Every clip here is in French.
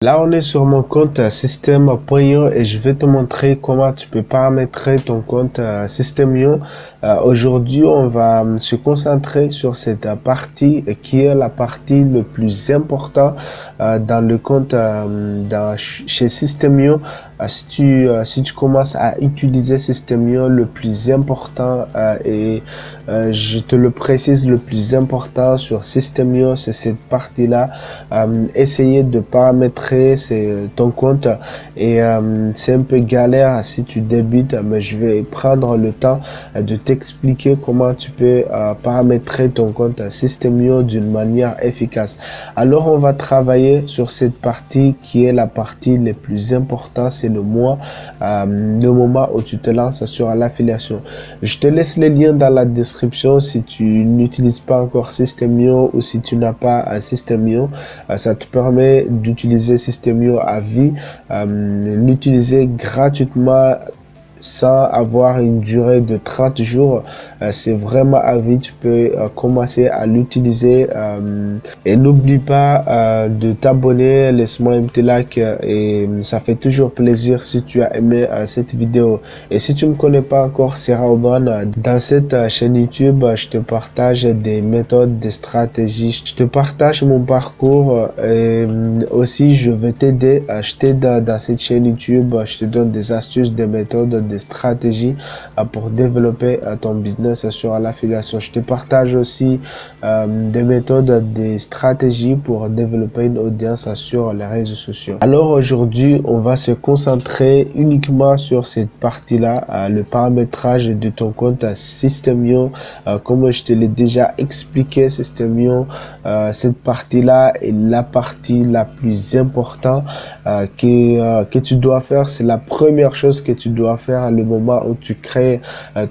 Là, on est sur mon compte System.io et je vais te montrer comment tu peux paramétrer ton compte System.io. Aujourd'hui, on va se concentrer sur cette partie qui est la partie le plus importante dans le compte chez System.io. Si tu commences à utiliser System.io, le plus important je te le précise, le plus important sur System.io, c'est cette partie-là. Essayer de paramétrer ton compte et c'est un peu galère si tu débutes, mais je vais prendre le temps de t'expliquer comment tu peux paramétrer ton compte System.io d'une manière efficace. Alors on va travailler sur cette partie qui est la partie la plus importante, c'est le moment où tu te lances sur l'affiliation. Je te laisse les liens dans la description si tu n'utilises pas encore System.io ou si tu n'as pas un System.io. Ça te permet d'utiliser System.io à vie, l'utiliser gratuitement sans avoir une durée de 30 jours. C'est vraiment à vie, tu peux commencer à l'utiliser et n'oublie pas de t'abonner, laisse-moi un petit like et ça fait toujours plaisir si tu as aimé cette vidéo. Et si tu me connais pas encore, c'est Raoban. Dans cette chaîne YouTube, je te partage des méthodes, des stratégies, je te partage mon parcours et aussi je vais t'aider. Je t'aide dans cette chaîne YouTube, je te donne des astuces, des méthodes, des stratégies pour développer ton business sur l'affiliation. Je te partage aussi des méthodes, des stratégies pour développer une audience sur les réseaux sociaux. Alors aujourd'hui, on va se concentrer uniquement sur cette partie-là, le paramétrage de ton compte System.io. Comme je te l'ai déjà expliqué, System.io, cette partie-là est la partie la plus importante que tu dois faire. C'est la première chose que tu dois faire le moment où tu crées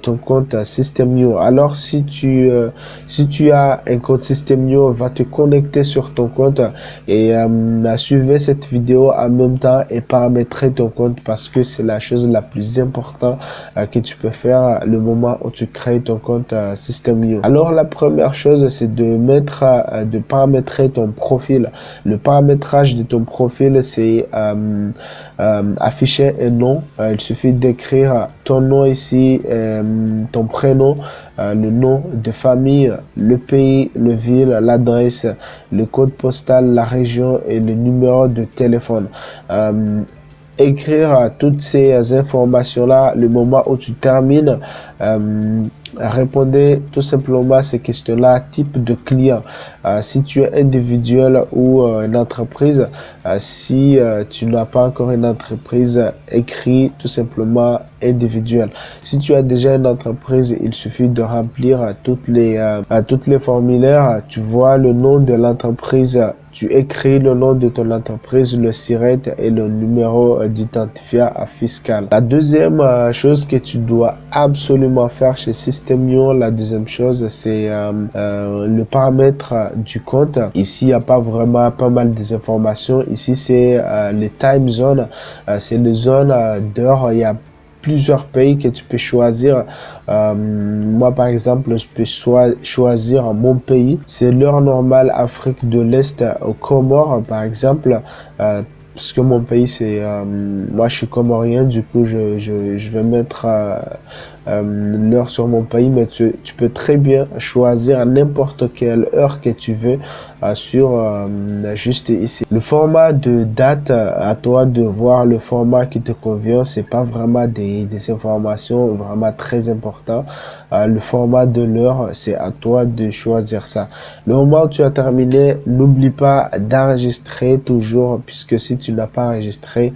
ton compte System.io. Alors si tu as un compte System.io, va te connecter sur ton compte et suivre cette vidéo en même temps et paramétrer ton compte parce que c'est la chose la plus importante que tu peux faire le moment où tu crées ton compte System.io. Alors la première chose, c'est de paramétrer ton profil. Le paramétrage de ton profil, c'est afficher un nom. Il suffit d'écrire ton nom ici, ton prénom, le nom de famille, le pays, le ville, l'adresse, le code postal, la région et le numéro de téléphone. Écrire toutes ces informations-là, le moment où tu termines, répondez tout simplement à ces questions-là, type de client. Si tu es individuel ou une entreprise, si tu n'as pas encore une entreprise, écris tout simplement individuel. Si tu as déjà une entreprise, il suffit de remplir toutes les formulaires. Tu vois le nom de l'entreprise, tu écris le nom de ton entreprise, le SIRET et le numéro d'identifiant fiscal. La deuxième chose que tu dois absolument faire chez System.io, la deuxième chose, c'est le paramètre du compte. Ici, il n'y a pas vraiment pas mal des informations. Ici, c'est les time zones, c'est les zones d'heure. Il y a plusieurs pays que tu peux choisir. Moi, par exemple, je peux choisir mon pays. C'est l'heure normale Afrique de l'Est aux Comores, par exemple. Parce que mon pays, c'est... moi, je suis comorien, du coup, je vais mettre l'heure sur mon pays, mais tu peux très bien choisir n'importe quelle heure que tu veux juste ici. Le format de date, à toi de voir le format qui te convient. C'est pas vraiment des informations vraiment très importantes. Le format de l'heure, c'est à toi de choisir ça. Le moment où tu as terminé, n'oublie pas d'enregistrer toujours, puisque si tu n'as pas enregistré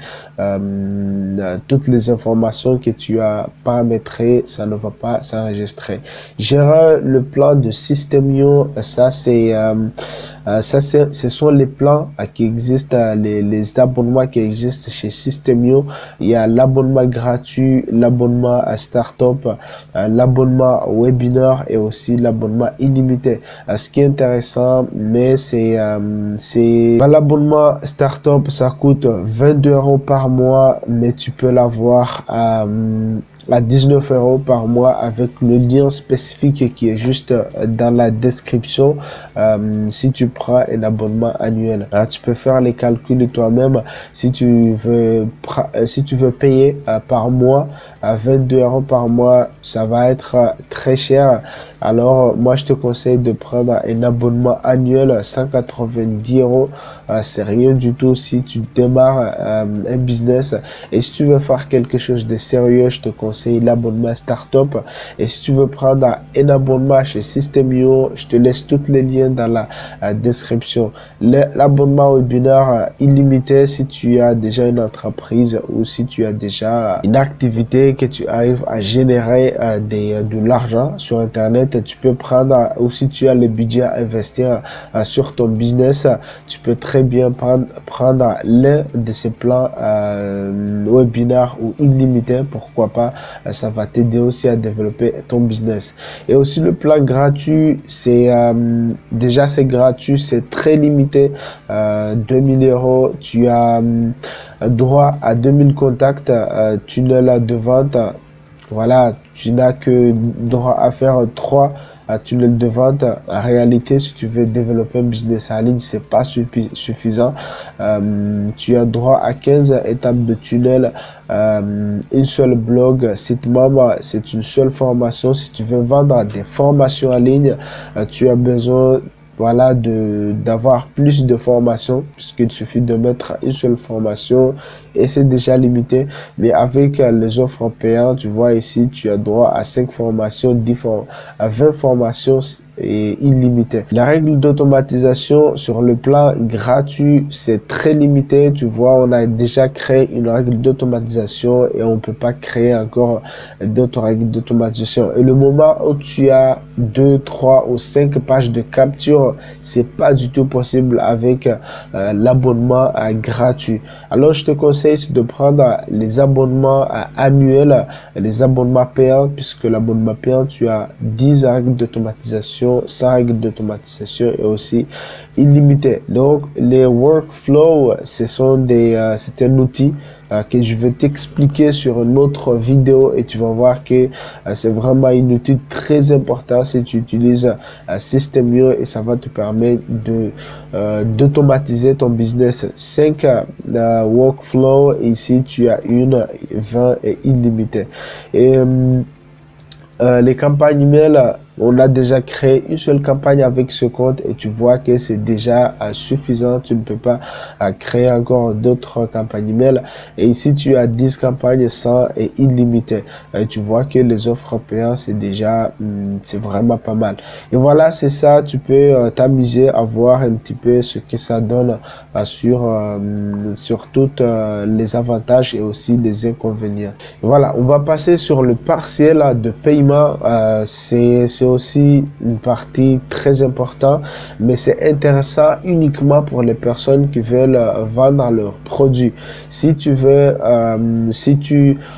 toutes les informations que tu as paramétrées, ça ne va pas s'enregistrer. Gérer le plan de System.io, ça c'est ce sont les plans qui existent, les abonnements qui existent chez System.io. Il y a l'abonnement gratuit, l'abonnement à Startup, l'abonnement webinaire et aussi l'abonnement illimité. Ce qui est intéressant, mais c'est l'abonnement Startup, ça coûte 22 € par mois, mais tu peux l'avoir à 19 € par mois avec le lien spécifique qui est juste dans la description si tu prends un abonnement annuel. Alors, tu peux faire les calculs toi-même si tu veux payer par mois à 22 € par mois, ça va être très cher. Alors, moi, je te conseille de prendre un abonnement annuel à 190 €. C'est rien du tout si tu démarres un business. Et si tu veux faire quelque chose de sérieux, je te conseille l'abonnement Startup. Et si tu veux prendre un abonnement chez System.io, je te laisse tous les liens dans la description. L'abonnement webinaire illimité, si tu as déjà une entreprise ou si tu as déjà une activité que tu arrives à générer de l'argent sur Internet, tu peux prendre, ou si tu as le budget à investir sur ton business, tu peux très bien prendre l'un de ces plans webinaires ou illimité, pourquoi pas, ça va t'aider aussi à développer ton business. Et aussi le plan gratuit, c'est déjà c'est gratuit, c'est très limité, 2000 €, tu as droit à 2000 contacts, tunnel de vente. Voilà, tu n'as que droit à faire 3 tunnels de vente. En réalité, si tu veux développer un business en ligne, c'est pas suffisant. Tu as droit à 15 étapes de tunnel, une seule blog, site membre, c'est une seule formation. Si tu veux vendre des formations en ligne, tu as besoin voilà d'avoir plus de formations, puisqu'il suffit de mettre une seule formation et c'est déjà limité. Mais avec les offres payantes, tu vois ici, tu as droit à 5 formations, à 20 formations et illimité. La règle d'automatisation sur le plan gratuit, c'est très limité. Tu vois, on a déjà créé une règle d'automatisation et on peut pas créer encore d'autres règles d'automatisation. Et le moment où tu as 2, 3 ou 5 pages de capture, c'est pas du tout possible avec l'abonnement gratuit. Alors, je te conseille de prendre les abonnements annuels, les abonnements payants, puisque l'abonnement payant, tu as 10 règles d'automatisation, 100 règles d'automatisation et aussi illimité. Donc, les workflows, c'est un outil que je vais t'expliquer sur une autre vidéo et tu vas voir que c'est vraiment un outil très important si tu utilises System.io et ça va te permettre d'automatiser ton business. 5 workflows, ici tu as 20 et illimité. Et les campagnes email, on a déjà créé une seule campagne avec ce compte et tu vois que c'est déjà suffisant. Tu ne peux pas créer encore d'autres campagnes email. Et ici, tu as 10 campagnes sans et illimité. Et tu vois que les offres payantes, c'est déjà, c'est vraiment pas mal. Et voilà, c'est ça. Tu peux t'amuser à voir un petit peu ce que ça donne sur toutes les avantages et aussi les inconvénients. Et voilà, on va passer sur le partiel de paiement. C'est aussi une partie très importante, mais c'est intéressant uniquement pour les personnes qui veulent vendre leurs produits. Si tu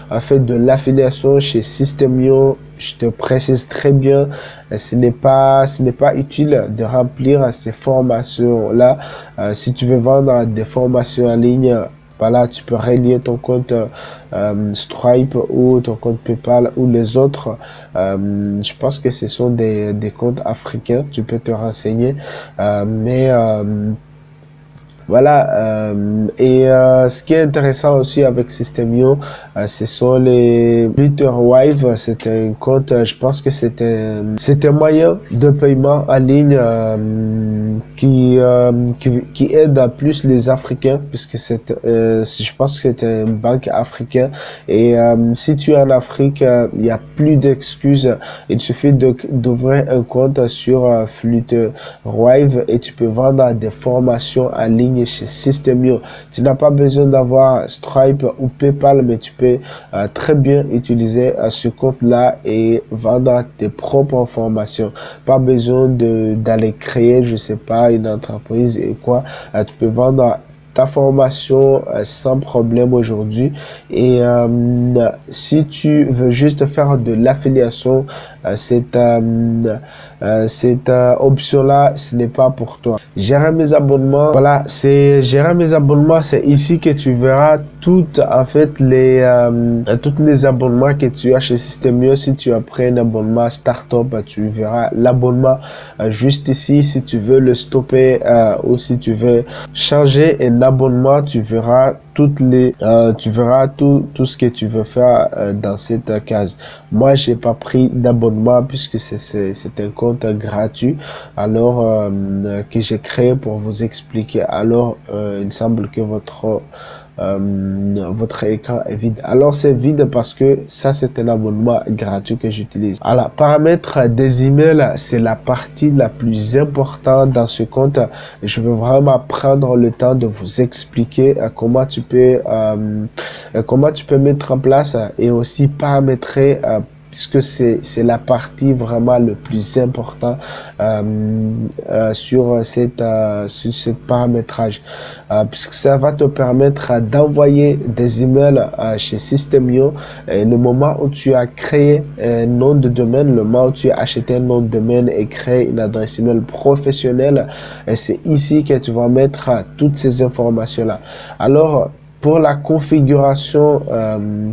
as fait de l'affiliation chez System.io, je te précise très bien, ce n'est pas utile de remplir ces formations-là. Si tu veux vendre des formations en ligne, voilà, tu peux relier ton compte Stripe ou ton compte PayPal ou les autres. Je pense que ce sont des comptes africains. Tu peux te renseigner. Voilà, ce qui est intéressant aussi avec System.io, ce sont les Flutterwave. C'est un compte, je pense que c'est un moyen de paiement en ligne qui aide à plus les Africains, puisque je pense que c'est une banque africaine. Et si tu es en Afrique, il n'y a plus d'excuses. Il suffit d'ouvrir un compte sur Flutterwave et tu peux vendre des formations en ligne chez System.io. Tu n'as pas besoin d'avoir Stripe ou PayPal, mais tu peux très bien utiliser ce compte-là et vendre tes propres formations. Pas besoin d'aller créer, je sais pas, une entreprise et quoi. Tu peux vendre ta formation sans problème aujourd'hui. Et si tu veux juste faire de l'affiliation, cette option-là, ce n'est pas pour toi. Gérer mes abonnements, voilà, c'est gérer mes abonnements, c'est ici que tu verras toutes, en fait, tous les abonnements que tu as chez Systemio. Si tu as pris un abonnement Startup, tu verras l'abonnement juste ici. Si tu veux le stopper ou si tu veux changer un abonnement, tu verras tu verras tout ce que tu veux faire dans cette case. Moi, j'ai pas pris d'abonnement puisque c'est un compte gratuit, alors que j'ai créé pour vous expliquer. Alors, il semble que votre écran est vide. Alors c'est vide parce que ça c'est un abonnement gratuit que j'utilise. Alors paramètres des emails, c'est la partie la plus importante dans ce compte. Je veux vraiment prendre le temps de vous expliquer comment tu peux mettre en place et aussi paramétrer puisque c'est la partie vraiment le plus important sur cette paramétrage, puisque ça va te permettre d'envoyer des emails chez Systemio. Et le moment où tu as créé un nom de domaine, le moment où tu as acheté un nom de domaine et créé une adresse email professionnelle, c'est ici que tu vas mettre toutes ces informations-là. Alors, pour la configuration,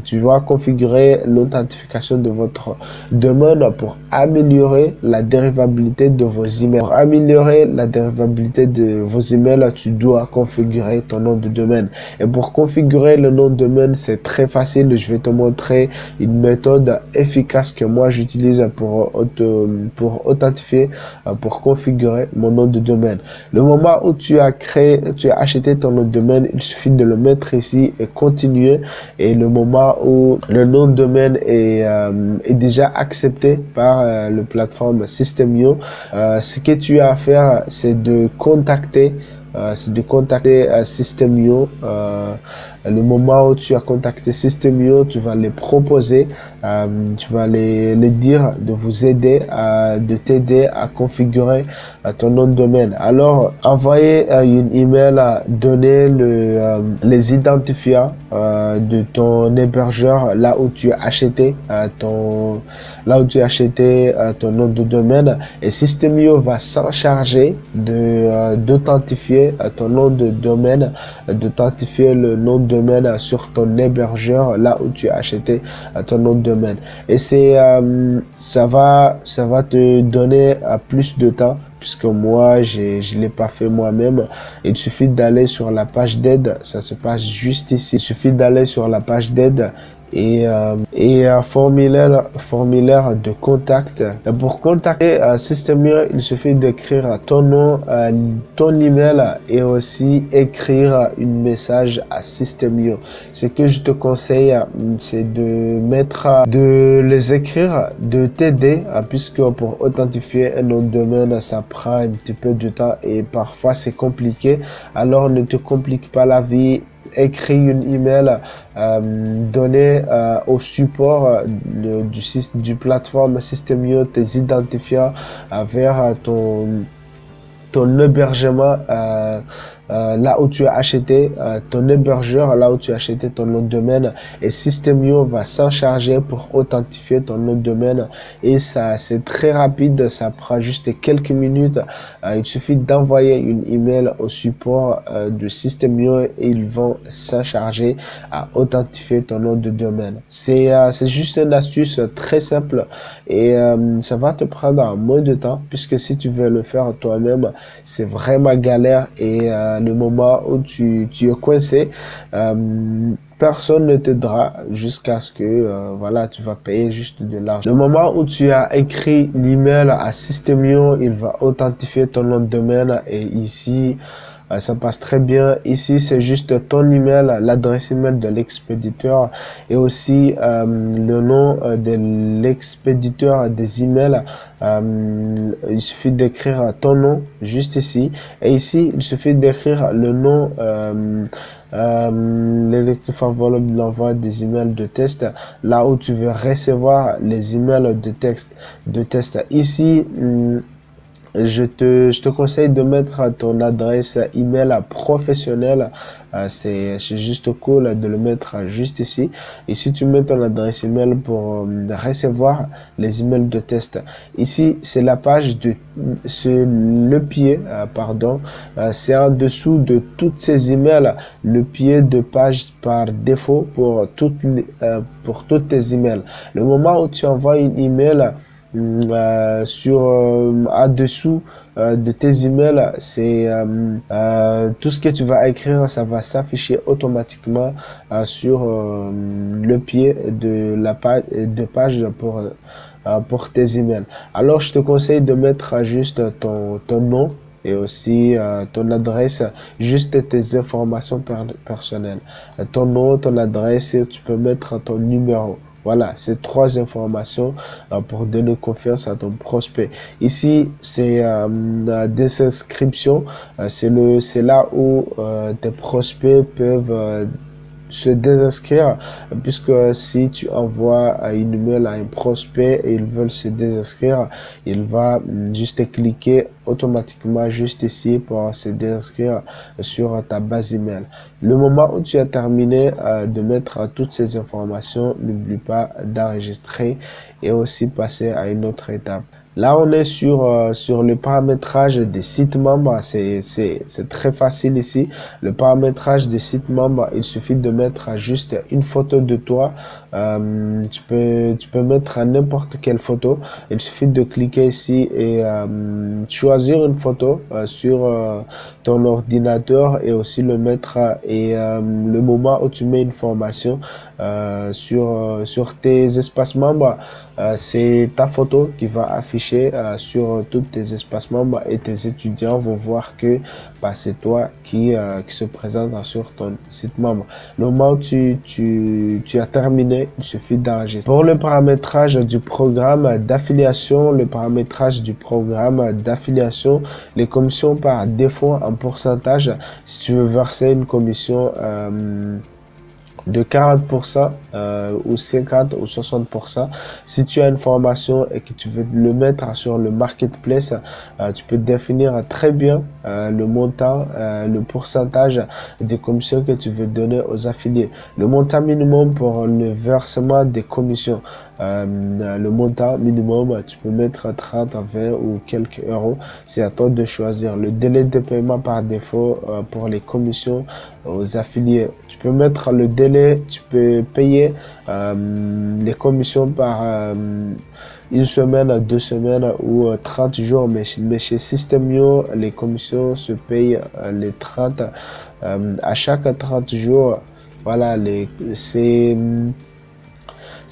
tu vas configurer l'authentification de votre domaine pour améliorer la dérivabilité de vos emails. Pour améliorer la dérivabilité de vos emails, tu dois configurer ton nom de domaine. Et pour configurer le nom de domaine, c'est très facile. Je vais te montrer une méthode efficace que moi j'utilise pour authentifier, pour configurer mon nom de domaine. Le moment où tu as acheté ton nom de domaine, il suffit de le mettre ici et continuer. Et le moment où le nom de domaine est déjà accepté par le plateforme Systemio, ce que tu as à faire, c'est de contacter Systemio. Le moment où tu as contacté Systemio, tu vas les proposer, tu vas les dire de vous aider, de t'aider à configurer ton nom de domaine. Alors, envoyer une email, donner les identifiants de ton hébergeur là où tu as acheté ton nom de domaine, et Systemio va s'en charger d'authentifier ton nom de domaine, d'authentifier le nom de domaine sur ton hébergeur là où tu as acheté ton nom de domaine. Et ça va te donner plus de temps, puisque moi je l'ai pas fait moi-même. Il suffit d'aller sur la page d'aide, ça se passe juste ici. Il suffit d'aller sur la page d'aide et formulaire de contact. Et pour contacter Systemio, il suffit d'écrire ton nom, ton email et aussi écrire un message à Systemio. Ce que je te conseille, c'est de les écrire, de t'aider, puisque pour authentifier un nom de domaine, ça prend un petit peu de temps et parfois c'est compliqué. Alors ne te complique pas la vie. Écris une email, donner au support du plateforme Systemio tes identifiants vers ton hébergement, là où tu as acheté ton hébergeur, là où tu as acheté ton nom de domaine, et Systemio va s'en charger pour authentifier ton nom de domaine. Et ça, c'est très rapide, ça prend juste quelques minutes. Il suffit d'envoyer une email au support de Systemio et ils vont s'en charger à authentifier ton nom de domaine. C'est juste une astuce très simple et ça va te prendre moins de temps, puisque si tu veux le faire toi-même, c'est vraiment galère. Et le moment où tu es coincé, personne ne t'aidera jusqu'à ce que voilà, tu vas payer juste de l'argent. Le moment où tu as écrit l'email à Systemio, il va authentifier ton nom de domaine et ici ça passe très bien. Ici, c'est juste ton email, l'adresse email de l'expéditeur et aussi le nom de l'expéditeur des emails. Il suffit d'écrire ton nom juste ici. Et ici, il suffit d'écrire le nom l'électroenveloppe de l'envoi des emails de test, là où tu veux recevoir les emails de test. Ici, je te conseille de mettre ton adresse email professionnelle. C'est juste cool de le mettre juste ici. Et si tu mets ton adresse email pour recevoir les emails de test. Ici, c'est la page de, c'est le pied, pardon, c'est en dessous de toutes ces emails, le pied de page par défaut pour toutes tes emails. Le moment où tu envoies une email, en dessous de tes emails, c'est tout ce que tu vas écrire, ça va s'afficher automatiquement sur le pied de la page pour tes emails. Alors, je te conseille de mettre juste ton nom et aussi ton adresse, juste tes informations personnelles. Ton nom, ton adresse, et tu peux mettre ton numéro. Voilà, c'est trois informations pour donner confiance à ton prospect. Ici, c'est des inscriptions. C'est là où tes prospects peuvent se désinscrire, puisque si tu envoies une email à un prospect et ils veulent se désinscrire, il va juste cliquer automatiquement juste ici pour se désinscrire sur ta base email. Le moment où tu as terminé de mettre toutes ces informations, n'oublie pas d'enregistrer et aussi passer à une autre étape. Là, on est sur le paramétrage des sites membres. C'est très facile ici. Le paramétrage des sites membres, il suffit de mettre juste une photo de toi. Tu peux mettre n'importe quelle photo. Il suffit de cliquer ici et choisir une photo sur ton ordinateur et aussi le mettre. Et le moment où tu mets une formation sur tes espaces membres, c'est ta photo qui va afficher sur tous tes espaces membres et tes étudiants vont voir que c'est toi qui se présente sur ton site membre. Le moment où tu as terminé, il suffit d'enregistrer. Pour le paramétrage du programme d'affiliation, les commissions par défaut en pourcentage, si tu veux verser une commission de 40% ou 50 ou 60%. Si tu as une formation et que tu veux le mettre sur le marketplace, tu peux définir très bien le montant, le pourcentage des commissions que tu veux donner aux affiliés. Le montant minimum pour le versement des commissions. Le montant minimum, tu peux mettre 30, 20 ou quelques euros. C'est à toi de choisir. Le délai de paiement par défaut pour les commissions aux affiliés. Tu peux mettre le délai, tu peux payer les commissions par une semaine, 2 semaines ou 30 jours. Mais chez System.io, les commissions se payent les 30 à chaque 30 jours. Voilà, c'est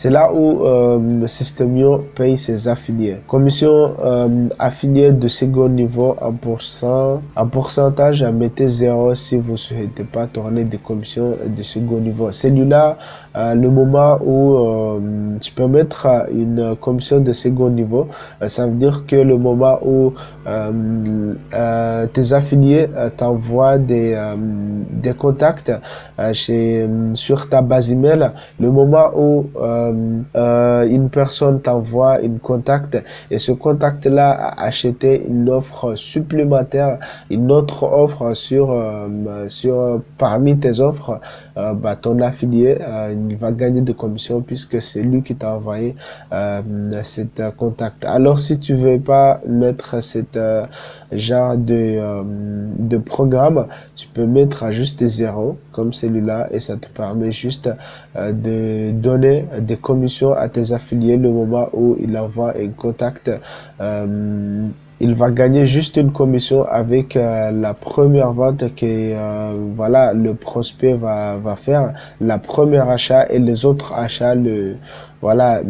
là où System.io paye ses affiliés. Commission affiliés de second niveau en pourcentage, mettez 0 si vous ne souhaitez pas tourner des commissions de second niveau. Celui-là, le moment où tu peux mettre une commission de second niveau, ça veut dire que le moment où tes affiliés t'envoient des contacts sur ta base email, le moment où une personne t'envoie une contact et ce contact-là a acheté une offre supplémentaire, une autre offre parmi tes offres, ton affilié il va gagner de commission puisque c'est lui qui t'a envoyé cet contact. Alors si tu veux pas mettre cette genre de programme, tu peux mettre juste 0 comme celui-là et ça te permet juste de donner des commissions à tes affiliés le moment où il envoie un contact. Il va gagner juste une commission avec la première vente que voilà, le prospect va faire, la première achat et les autres achats, voilà,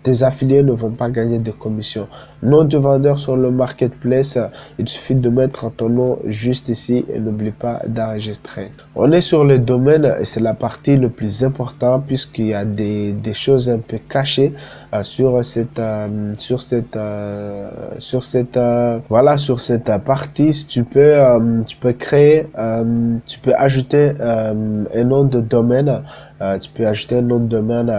tes affiliés ne vont pas gagner de commission. Nom de vendeur sur le marketplace, il suffit de mettre ton nom juste ici et n'oublie pas d'enregistrer. On est sur le domaine et c'est la partie le plus importante puisqu'il y a des choses un peu cachées sur cette partie. Tu peux créer, tu peux ajouter un nom de domaine Tu peux ajouter un nom de domaine.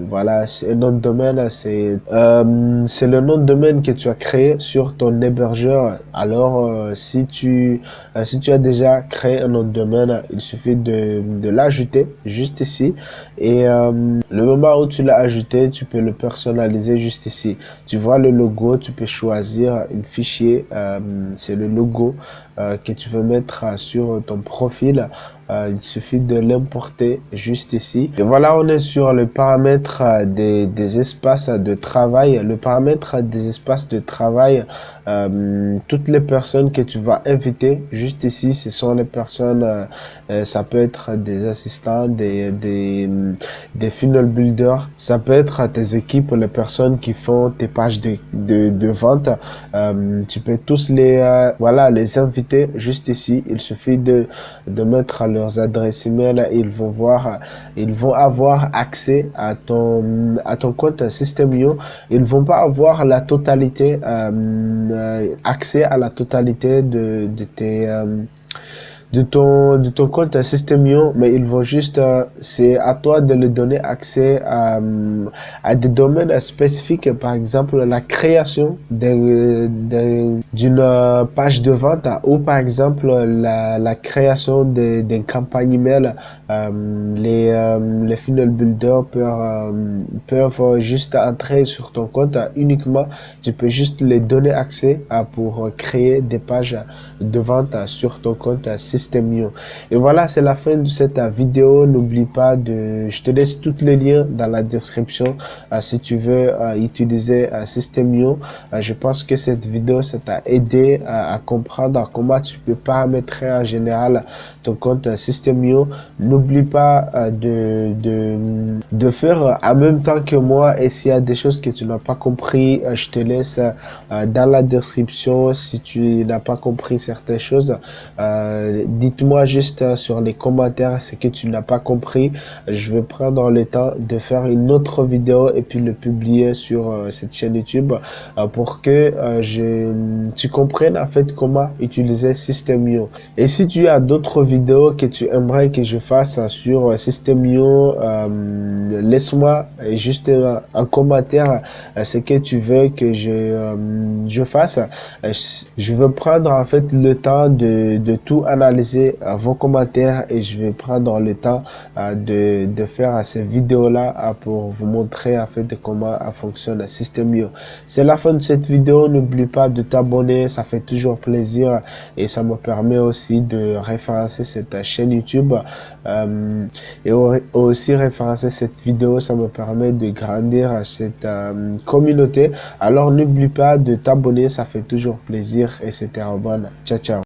Voilà, un nom de domaine, c'est le nom de domaine que tu as créé sur ton hébergeur. Alors, si tu as déjà créé un nom de domaine, il suffit de l'ajouter juste ici. Et le moment où tu l'as ajouté, tu peux le personnaliser juste ici. Tu vois le logo, tu peux choisir un fichier. C'est le logo que tu veux mettre sur ton profil. Il suffit de l'importer juste ici. Et voilà, on est sur le paramètre des espaces de travail. Le paramètre des espaces de travail, toutes les personnes que tu vas inviter juste ici, ce sont les personnes, ça peut être des assistants, des funnel builders, ça peut être tes équipes, les personnes qui font tes pages de vente. Tu peux tous voilà, les inviter juste ici. Il suffit de mettre leurs adresses email. Ils vont avoir accès à ton compte System.io. Ils vont pas avoir la totalité, accès à la totalité de ton compte System.io, mais ils vont juste, c'est à toi de leur donner accès à des domaines spécifiques, par exemple la création d'une page de vente ou par exemple la création d'une campagne email. Les funnel builders peuvent juste entrer sur ton compte uniquement. Tu peux juste les donner accès pour créer des pages de vente sur ton compte System.io. Et voilà, c'est la fin de cette vidéo. N'oublie pas je te laisse tous les liens dans la description si tu veux utiliser System.io. Je pense que cette vidéo, ça t'a aidé à comprendre comment tu peux paramétrer en général ton compte System.io. N'oublie pas de faire en même temps que moi, et s'il y a des choses que tu n'as pas compris, je te laisse dans la description. Si tu n'as pas compris certaines choses, dites-moi juste sur les commentaires ce que tu n'as pas compris. Je vais prendre le temps de faire une autre vidéo et puis le publier sur cette chaîne YouTube pour que tu comprennes en fait comment utiliser System.io. Et si tu as d'autres vidéos que tu aimerais que je fasse sur System.io, laisse-moi juste en commentaire ce que tu veux que je fasse. Je vais prendre en fait le temps de tout analyser vos commentaires, et je vais prendre le temps de faire ces vidéos-là pour vous montrer en fait comment fonctionne System.io. C'est la fin de cette vidéo. N'oublie pas de t'abonner, ça fait toujours plaisir et ça me permet aussi de référencer cette chaîne YouTube. Et aussi référencer cette vidéo, ça me permet de grandir cette communauté. Alors n'oublie pas de t'abonner, ça fait toujours plaisir, et c'était Robin. Ciao, ciao.